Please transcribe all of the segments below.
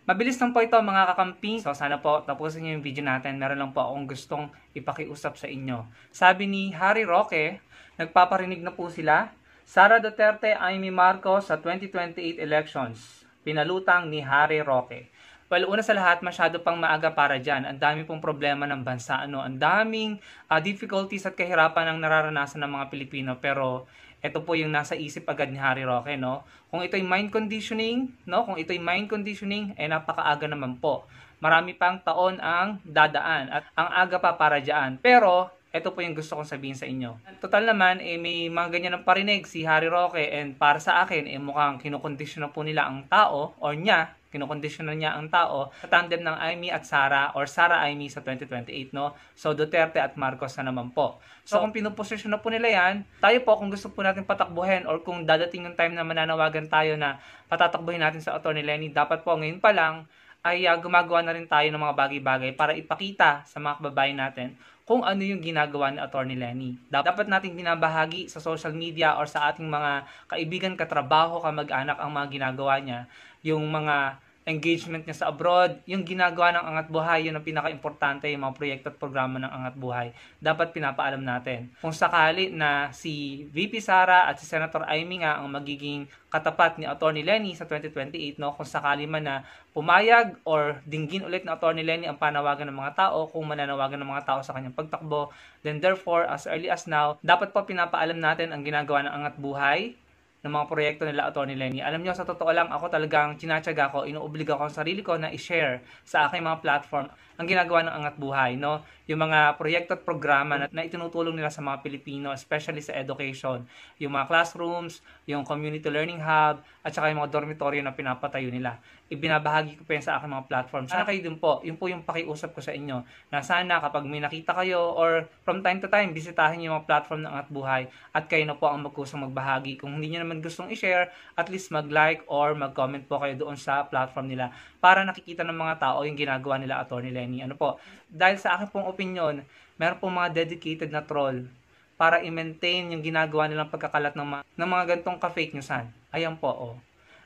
Mabilis lang po ito mga kakamping. So sana po tapusin niyo yung video natin. Meron lang po akong gustong ipakiusap sa inyo. Sabi ni Harry Roque, nagpaparinig na po sila. Sara Duterte, Amy Marcos sa 2028 elections. Pinalutang ni Harry Roque. Well, una sa lahat, masyado pang maaga para dyan. Ang dami pong problema ng bansa. Ang daming difficulties at kahirapan ang nararanasan ng mga Pilipino. Pero ito po yung nasa isip agad ni Harry Roque, no? Kung ito'y mind conditioning, no? Kung ito'y mind conditioning, napakaaga naman po. Marami pang taon ang dadaan at ang aga pa para diyan. Pero ito po yung gusto kong sabihin sa inyo. Total naman, may mga ganyan ng parinig si Harry Roque, and para sa akin, mukhang kinukondisyon na po nila ang tao, or niya, kinukondisyon na niya ang tao sa tandem ng Amy at Sara, or Sara Amy sa 2028, no? So, Duterte at Marcos na naman po. So, kung pinuposisyon na po nila yan, tayo po, kung gusto po natin patakbuhin, or kung dadating yung time na mananawagan tayo na patatakbuhin natin sa Atty. Leni, dapat po ngayon pa lang, ay gumagawa na rin tayo ng mga bagay-bagay para ipakita sa mga kababayan natin kung ano yung ginagawa ni Atty. Leni. Dapat nating binabahagi sa social media or sa ating mga kaibigan, katrabaho, kamag-anak ang mga ginagawa niya, yung mga engagement niya sa abroad, yung ginagawa ng Angat Buhay, yun ang pinaka-importante, yung mga proyekto at programa ng Angat Buhay. Dapat pinapaalam natin. Kung sakali na si VP Sara at si Senator Amy nga ang magiging katapat ni Atty. Leni sa 2028, no? Kung sakali man na pumayag or dinggin ulit ng Atty. Leni ang panawagan ng mga tao, kung mananawagan ng mga tao sa kanyang pagtakbo, then therefore, as early as now, dapat po pinapaalam natin ang ginagawa ng Angat Buhay, ng mga proyekto nila Atty. Leni. Alam niyo, sa totoo lang, ako talagang tinatsaga ko, inuobliga ko ang sarili ko na i-share sa aking mga platform ang ginagawa ng Angat Buhay, no? Yung mga proyekto at programa na itinutulong nila sa mga Pilipino, especially sa education. Yung mga classrooms, yung community learning hub, at saka yung mga dormitorio na pinapatayo nila. Ibinabahagi ko pa yan sa aking mga platform. Sana kayo din po, yun po yung pakiusap ko sa inyo, na sana kapag may nakita kayo or from time to time, bisitahin yung mga platform ng Angat Buhay at kayo na po ang magkusang magbahagi. Kung hindi nyo naman gustong i-share, at least mag-like or mag-comment po kayo doon sa platform nila para nakikita ng mga tao yung ginagawa nila Atty. Leni. Ano po? Dahil sa akin pong opinion, meron pong mga dedicated na troll para i-maintain yung ginagawa nilang pagkakalat ng mga gantong ka-fake newsan. Ayan po, oh.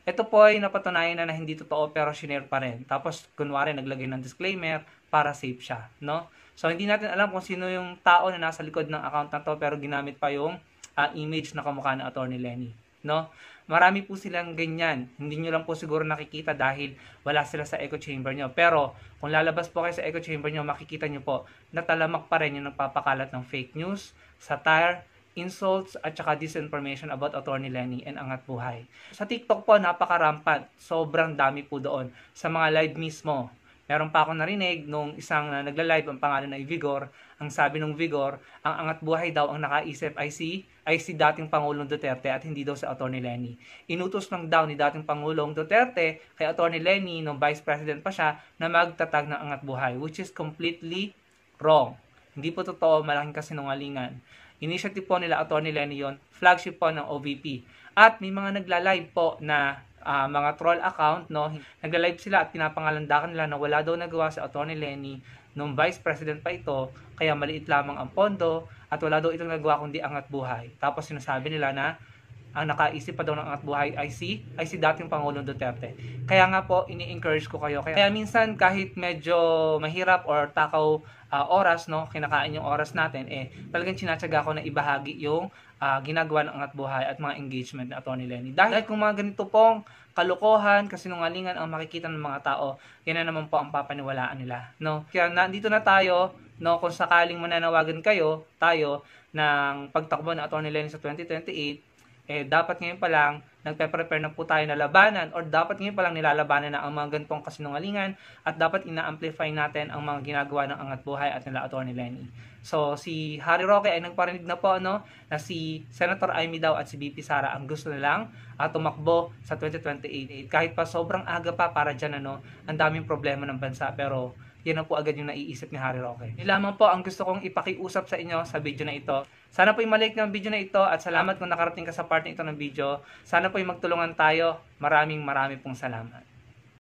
Ito po ay napatunayan na hindi totoo pero shinare pa rin. Tapos, kunwari, naglagay ng disclaimer para safe siya, no? So, hindi natin alam kung sino yung tao na nasa likod ng account na to pero ginamit pa yung image na kamukha ng Atty. Leni, no? Marami po silang ganyan. Hindi nyo lang po siguro nakikita dahil wala sila sa echo chamber nyo. Pero, kung lalabas po kayo sa echo chamber nyo, makikita nyo po na talamak pa rin yung nagpapakalat ng fake news, satire, insults, at saka disinformation about Atty. Leni and Angat Buhay. Sa TikTok po, napaka-rampant. Sobrang dami po doon. Sa mga live mismo, meron pa akong narinig nung isang nagla-live, ang pangalan ay Vigor. Ang sabi ng Vigor, ang Angat Buhay daw ang nakaisip ay si dating Pangulong Duterte at hindi daw sa Atty. Leni. Inutos lang daw ni dating Pangulong Duterte kay Atty. Leni nung Vice President pa siya na magtatag ng Angat Buhay, which is completely wrong. Hindi po totoo, malaking kasinungalingan. Initiative po nila Atty. Leni yon, flagship po ng OVP. At may mga nagla-live po na mga troll account, no? Nagla-live sila at pinapangalandakan nila na wala daw nagawa sa Atty. Leni nung Vice President pa ito, kaya maliit lamang ang pondo at wala daw itong nagawa kundi Angat Buhay. Tapos sinasabi nila na ang nakaisip pa daw ng Angat Buhay ay si dating Pangulong Duterte. Kaya nga po, ini-encourage ko kayo. Kaya minsan kahit medyo mahirap or takaw oras, no, kinakain yung oras natin, talagang sinatsaga ko na ibahagi yung ginagawa ng Angat Buhay at mga engagement ni Atty. Leni. Dahil kung mga ganito pong kalokohan, kasinungalingan ang makikita ng mga tao, yan na naman po ang papaniwalaan nila, no? Kaya nandito na tayo, no, kung sakaling mananawagan tayo ng pagtakbo ng Atty. Leni sa 2028, dapat ngayon pa lang nagpe-prepare na po tayo na labanan, or dapat ngayon pa lang nilalabanan na ang mga ganitong kasinungalingan at dapat ina-amplify natin ang mga ginagawa ng Angat Buhay at nila Atty. Leni. So, si Harry Roque ay nagparinig na po, no, na si Senator Amy daw at si VP Sara ang gusto nilang tumakbo sa 2028. Kahit pa sobrang aga pa para dyan, ano, ang daming problema ng bansa, pero yan na po agad yung naiisip ni Harry Roque. Yun lamang po ang gusto kong ipakiusap sa inyo sa video na ito. Sana po yung malik ng video na ito at salamat kung nakarating ka sa part na ito ng video. Sana po yung magtulungan tayo. Maraming pong salamat.